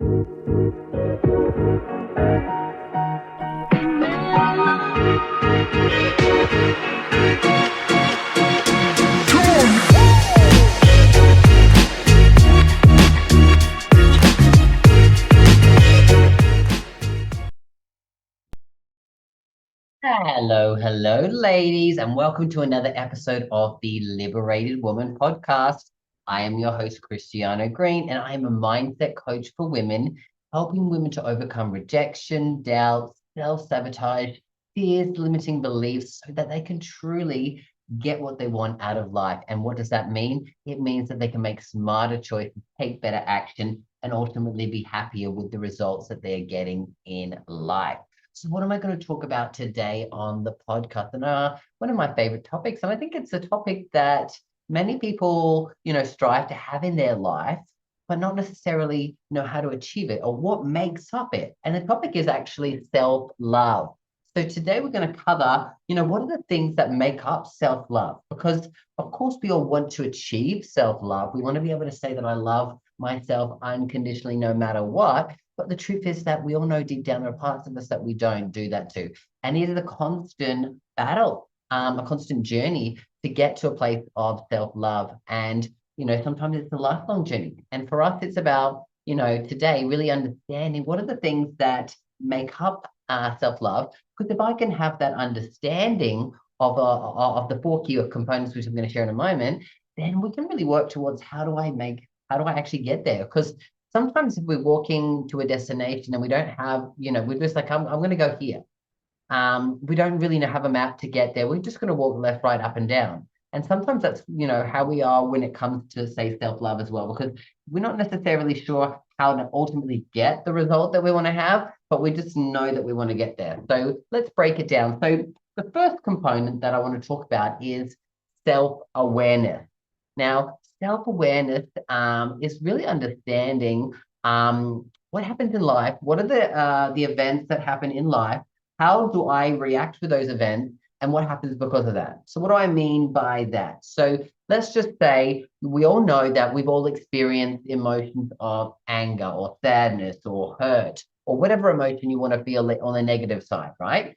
Hello, ladies, and welcome to another episode of the Liberated Woman podcast. I am your host, Christiano Green, and I am a mindset coach for women, helping women to overcome rejection, doubt, self-sabotage, fears, limiting beliefs, so that they can truly get what they want out of life. And what does that mean? It means that they can make smarter choices, take better action, and ultimately be happier with the results that they're getting in life. So what am I going to talk about today on the podcast? And one of my favorite topics, and I think it's a topic that many people, strive to have in their life, but not necessarily know how to achieve it or what makes up it. And the topic is actually self-love. So today we're going to cover, what are the things that make up self-love? Because of course we all want to achieve self-love. We want to be able to say that I love myself unconditionally no matter what. But the truth is that we all know deep down there are parts of us that we don't do that to. And it is a constant battle, a constant journey to get to a place of self-love. And, sometimes it's a lifelong journey. And for us, it's about, today really understanding what are the things that make up self-love. Because if I can have that understanding of the four key components, which I'm going to share in a moment, then we can really work towards how do I actually get there? Because sometimes if we're walking to a destination and we don't have, we're just like, I'm going to go here. We don't really have a map to get there. We're just going to walk left, right, up and down. And sometimes that's, how we are when it comes to, say, self-love as well, because we're not necessarily sure how to ultimately get the result that we want to have, but we just know that we want to get there. So let's break it down. So the first component that I want to talk about is self-awareness. Now, self-awareness is really understanding what happens in life. What are the events that happen in life? How do I react to those events? And what happens because of that? So what do I mean by that? So let's just say we all know that we've all experienced emotions of anger or sadness or hurt or whatever emotion you want to feel on the negative side, right?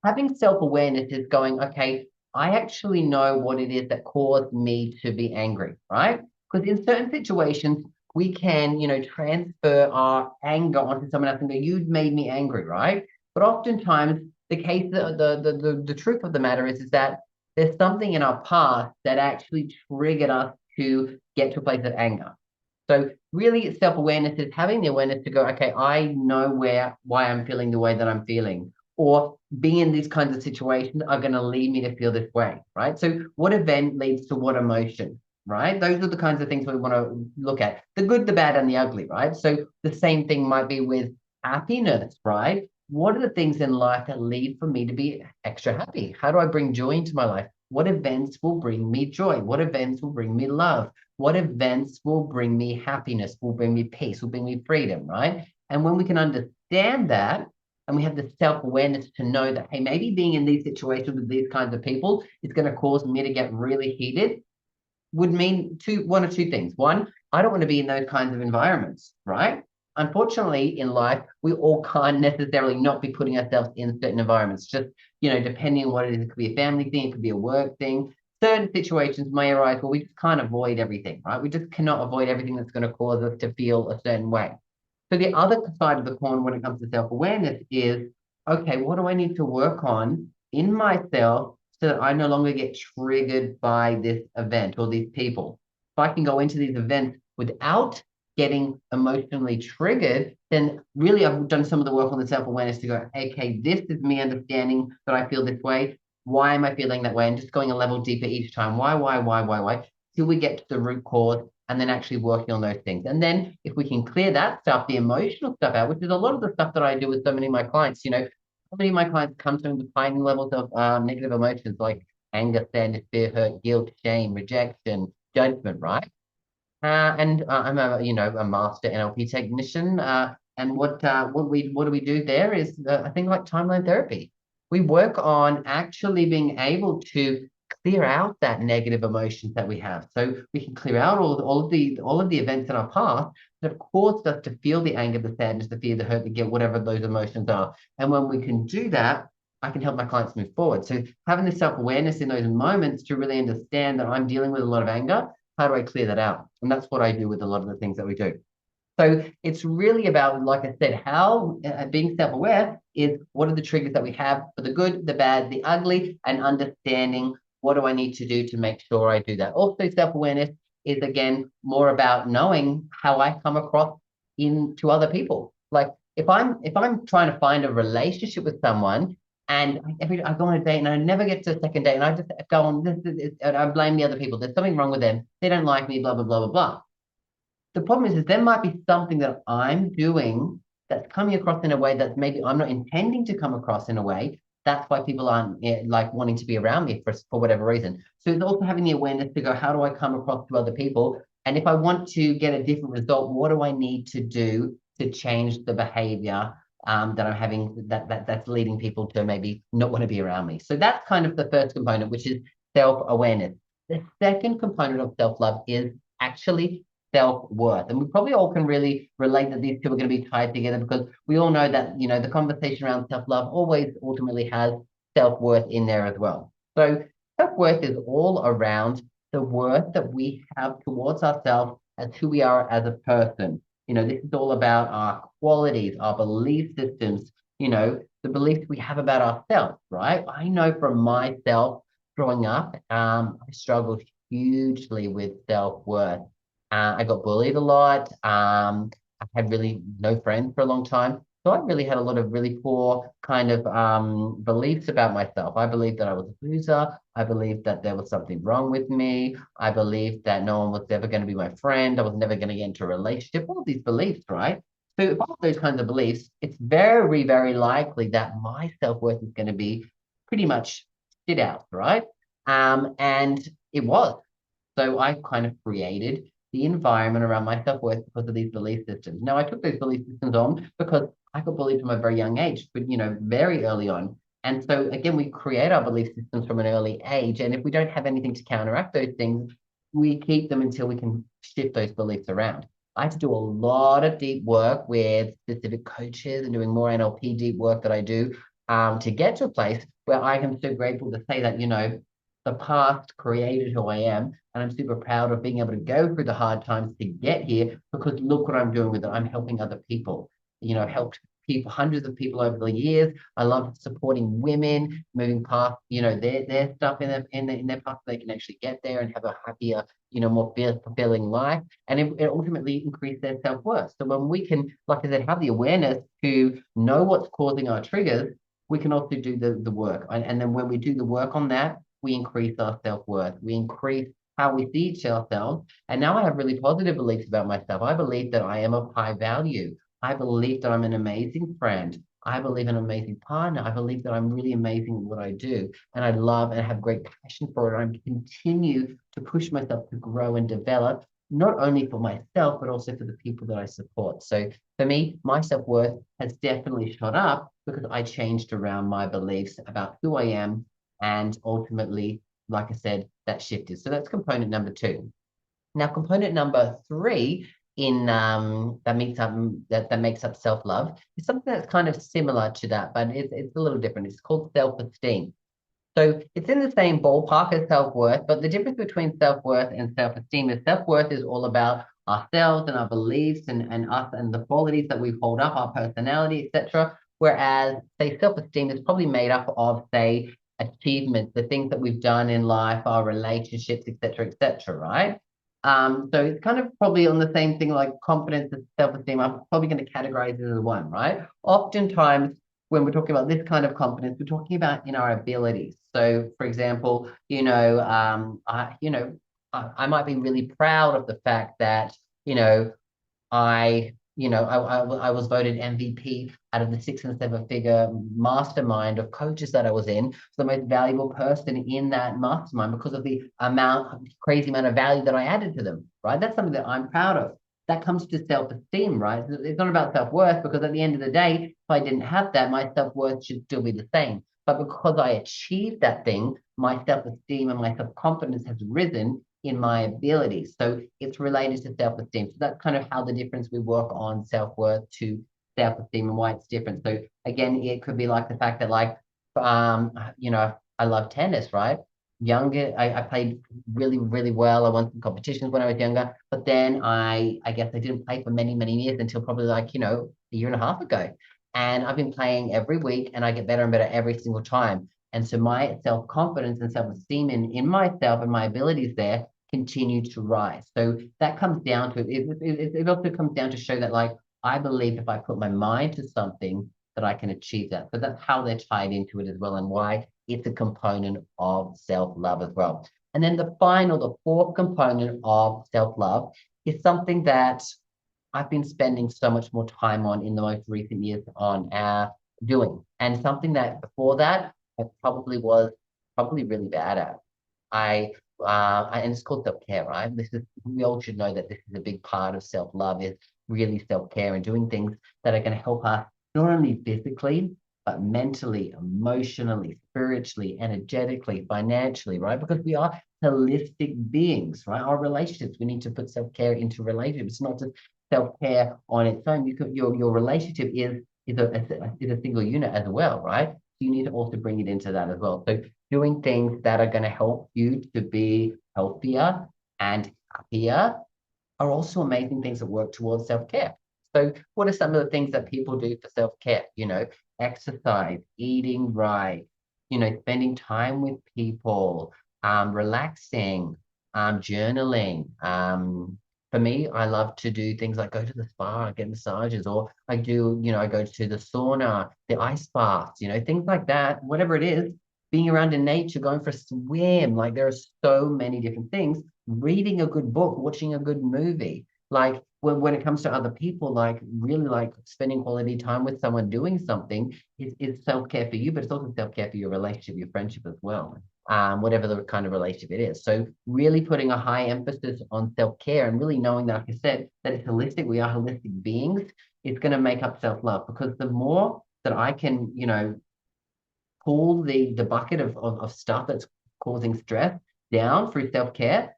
Having self-awareness is going, okay, I actually know what it is that caused me to be angry, right? Because in certain situations, we can, transfer our anger onto someone else and go, you made me angry, right? But oftentimes, the truth of the matter is that there's something in our past that actually triggered us to get to a place of anger. So really self-awareness is having the awareness to go, okay, I know why I'm feeling the way that I'm feeling, or being in these kinds of situations are going to lead me to feel this way, right? So what event leads to what emotion, right? Those are the kinds of things we want to look at, the good, the bad, and the ugly, right? So the same thing might be with happiness, right? What are the things in life that lead for me to be extra happy? How do I bring joy into my life? What events will bring me joy? What events will bring me love? What events will bring me happiness, will bring me peace, will bring me freedom, right? And when we can understand that, and we have the self-awareness to know that, hey, maybe being in these situations with these kinds of people is going to cause me to get really heated, would mean one or two things. One, I don't want to be in those kinds of environments, right? Unfortunately, in life, we all can't necessarily not be putting ourselves in certain environments. Just, depending on what it is, it could be a family thing, it could be a work thing. Certain situations may arise where we just can't avoid everything, right? We just cannot avoid everything that's going to cause us to feel a certain way. So the other side of the coin when it comes to self-awareness is, okay, what do I need to work on in myself so that I no longer get triggered by this event or these people? If I can go into these events without getting emotionally triggered, then really I've done some of the work on the self-awareness to go, okay, this is me understanding that I feel this way. Why am I feeling that way? And just going a level deeper each time. Why? Till we get to the root cause and then actually working on those things. And then if we can clear that stuff, the emotional stuff out, which is a lot of the stuff that I do with so many of my clients, so many of my clients come to me with high levels of negative emotions like anger, sadness, fear, hurt, guilt, shame, rejection, judgment, right? And I'm a master NLP technician. And what do we do there is a thing like timeline therapy. We work on actually being able to clear out that negative emotions that we have. So we can clear out all of the events in our past that caused us to feel the anger, the sadness, the fear, the hurt, the guilt, whatever those emotions are. And when we can do that, I can help my clients move forward. So having the self-awareness in those moments to really understand that I'm dealing with a lot of anger, how do I clear that out? And that's what I do with a lot of the things that we do. So it's really about, like I said, how being self-aware is what are the triggers that we have for the good, the bad, the ugly, and understanding what do I need to do to make sure I do that. Also, self-awareness is again more about knowing how I come across to other people. Like if I'm trying to find a relationship with someone and I go on a date and I never get to a second date and I just go on and I blame the other people. There's something wrong with them. They don't like me, blah, blah, blah, blah, blah. The problem is there might be something that I'm doing that's coming across in a way that maybe I'm not intending to come across in a way. That's why people aren't like wanting to be around me for whatever reason. So it's also having the awareness to go, how do I come across to other people? And if I want to get a different result, what do I need to do to change the behavior that I'm having that's leading people to maybe not want to be around me? So that's kind of the first component, which is self-awareness. The second component of self-love is actually self-worth. And we probably all can really relate that these two are going to be tied together because we all know that, the conversation around self-love always ultimately has self-worth in there as well. So self-worth is all around the worth that we have towards ourselves as who we are as a person. This is all about our qualities, our belief systems, the beliefs we have about ourselves, right? I know from myself growing up, I struggled hugely with self-worth. I got bullied a lot. I had really no friends for a long time. So I really had a lot of really poor kind of beliefs about myself. I believed that I was a loser. I believed that there was something wrong with me. I believed that no one was ever going to be my friend. I was never going to get into a relationship. All these beliefs, right? So if I have those kinds of beliefs, it's very, very likely that my self-worth is going to be pretty much shit out, right? And it was. So I kind of created the environment around my self-worth because of these belief systems. Now, I took those belief systems on because I got bullied from a very young age, but, very early on. And so, again, we create our belief systems from an early age. And if we don't have anything to counteract those things, we keep them until we can shift those beliefs around. I had to do a lot of deep work with specific coaches and doing more NLP deep work that I do to get to a place where I am so grateful to say that, the past created who I am. And I'm super proud of being able to go through the hard times to get here because look what I'm doing with it. I'm helping other people. Helped people, hundreds of people over the years. I love supporting women, moving past, their stuff in their past, so they can actually get there and have a happier, more fulfilling life. And it ultimately increase their self-worth. So when we can, like I said, have the awareness to know what's causing our triggers, we can also do the work. And then when we do the work on that, we increase our self-worth. We increase how we see ourselves. And now I have really positive beliefs about myself. I believe that I am of high value. I believe that I'm an amazing friend. I believe an amazing partner. I believe that I'm really amazing at what I do. And I love and have great passion for it. I continue to push myself to grow and develop, not only for myself, but also for the people that I support. So for me, my self-worth has definitely shot up because I changed around my beliefs about who I am. And ultimately, like I said, that shifted. So that's component number two. Now, component number three in that makes up self-love is something that's kind of similar to that, but it's a little different. It's called self-esteem. So it's in the same ballpark as self-worth, but the difference between self-worth and self-esteem is self-worth is all about ourselves and our beliefs and us and the qualities that we hold up, our personality, etc. Whereas, say, self-esteem is probably made up of, say, achievements, the things that we've done in life, our relationships, etc., right? So it's kind of probably on the same thing like confidence and self-esteem. I'm probably going to categorize it as one, right? Oftentimes, when we're talking about this kind of confidence, we're talking about in our abilities. So, for example, I might be really proud of the fact that, I was voted MVP out of the 6 and 7 figure mastermind of coaches that I was in, the most valuable person in that mastermind because of the crazy amount of value that I added to them, right? That's something that I'm proud of. That comes to self-esteem, right? It's not about self-worth because at the end of the day, if I didn't have that, my self-worth should still be the same. But because I achieved that thing, my self-esteem and my self-confidence has risen in my abilities. So it's related to self-esteem. So that's kind of how the difference we work on self-worth to self-esteem and why it's different. So again, it could be like the fact that like, I love tennis, right? Younger, I played really, really well. I won some competitions when I was younger, but then I guess I didn't play for many, many years until probably like, a year and a half ago. And I've been playing every week and I get better and better every single time. And so my self-confidence and self-esteem in myself and my abilities there continue to rise. So that comes down to it also comes down to show that like I believe if I put my mind to something that I can achieve that. So that's how they're tied into it as well and why it's a component of self-love as well. And then the fourth component of self-love is something that I've been spending so much more time on in the most recent years on doing. And something that before that I probably really bad at. And it's called self-care, right? We all should know that this is a big part of self-love is really self-care and doing things that are going to help us not only physically, but mentally, emotionally, spiritually, energetically, financially, right? Because we are holistic beings, right? Our relationships, we need to put self-care into relationships. It's not just self-care on its own. Your relationship is a single unit as well, right? You need to also bring it into that as well. So doing things that are going to help you to be healthier and happier are also amazing things that work towards self-care. So what are some of the things that people do for self-care? Exercise, eating right, spending time with people, relaxing, journaling. For me, I love to do things like go to the spa, get massages, or I go to the sauna, the ice baths, things like that, whatever it is, being around in nature, going for a swim. Like there are so many different things. Reading a good book, watching a good movie. Like when it comes to other people, like really like spending quality time with someone doing something is self-care for you, but it's also self-care for your relationship, your friendship as well. Whatever the kind of relationship it is. So really putting a high emphasis on self-care and really knowing that, like I said, that it's holistic, we are holistic beings, it's going to make up self-love because the more that I can, pull the bucket of stuff that's causing stress down through self-care,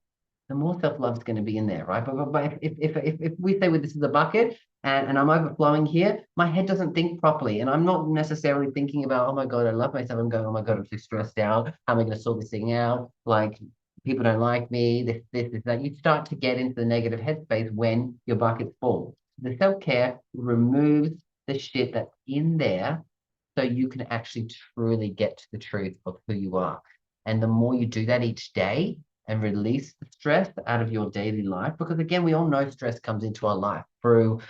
the more self-love is going to be in there, right? But if we say, well, this is a bucket and I'm overflowing here, my head doesn't think properly. And I'm not necessarily thinking about, oh my God, I love myself. I'm going, oh my God, I'm too stressed out. How am I going to sort this thing out? Like, people don't like me, this, that. You start to get into the negative headspace when your bucket's full. The self-care removes the shit that's in there so you can actually truly get to the truth of who you are. And the more you do that each day and release the stress out of your daily life, because again, we all know stress comes into our life through,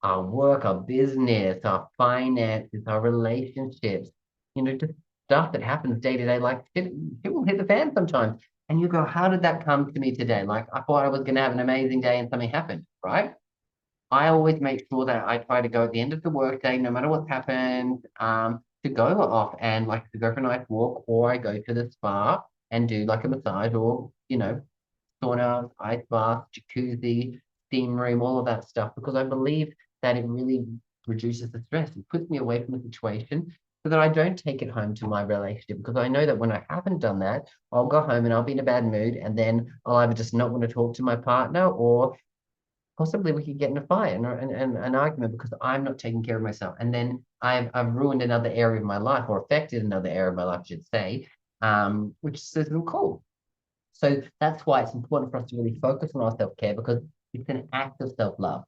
our work, our business, our finances, our relationships, just stuff that happens day to day, like it will hit the fan sometimes. And you go, how did that come to me today? Like I thought I was going to have an amazing day and something happened, right? I always make sure that I try to go at the end of the workday, no matter what's happened, to go off and like to go for a nice walk, or I go to the spa and do like a massage or, sauna, ice bath, jacuzzi, steam room, all of that stuff, because I believe that it really reduces the stress. It puts me away from the situation so that I don't take it home to my relationship, because I know that when I haven't done that, I'll go home and I'll be in a bad mood and then I'll either just not want to talk to my partner or possibly we could get in a fight and an argument because I'm not taking care of myself. And then I've ruined another area of my life or affected another area of my life, I should say, which isn't cool. So that's why it's important for us to really focus on our self-care because it's an act of self-love.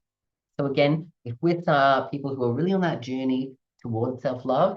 So again, if with people who are really on that journey towards self-love,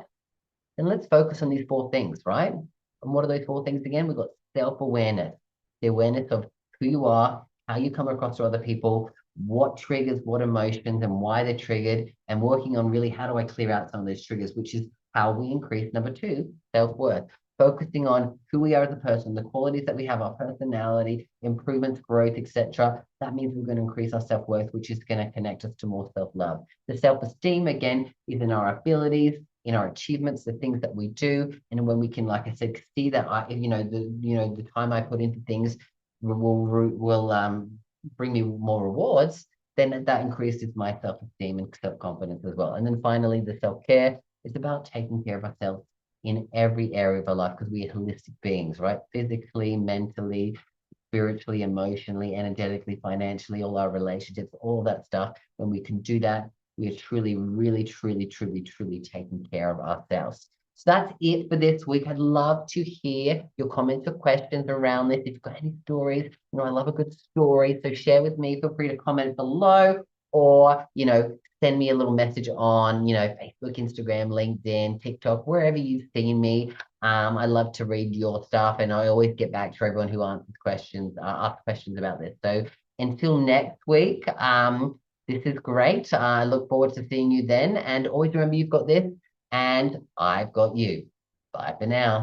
then let's focus on these four things, right? And what are those four things again? We've got self-awareness, the awareness of who you are, how you come across to other people, what triggers what emotions and why they're triggered, and working on really how do I clear out some of those triggers, which is how we increase number two, self-worth. Focusing on who we are as a person, the qualities that we have, our personality, improvements, growth, etc. That means we're going to increase our self-worth, which is going to connect us to more self-love. The self-esteem, again, is in our abilities, in our achievements, the things that we do, and when we can, like I said, see that the time I put into things will bring me more rewards, then that increases my self-esteem and self-confidence as well. And then finally, the self-care is about taking care of ourselves in every area of our life because we are holistic beings, right? Physically, mentally, spiritually, emotionally, energetically, financially, all our relationships, all that stuff. When we can do that, we are truly, really, truly, truly, truly taking care of ourselves. So that's it for this week. I'd love to hear your comments or questions around this. If you've got any stories, I love a good story. So share with me. Feel free to comment below, or, send me a little message on, Facebook, Instagram, LinkedIn, TikTok, wherever you've seen me. I love to read your stuff, and I always get back to everyone who answers questions, asks questions about this. So until next week, this is great. I look forward to seeing you then. And always remember, you've got this and I've got you. Bye for now.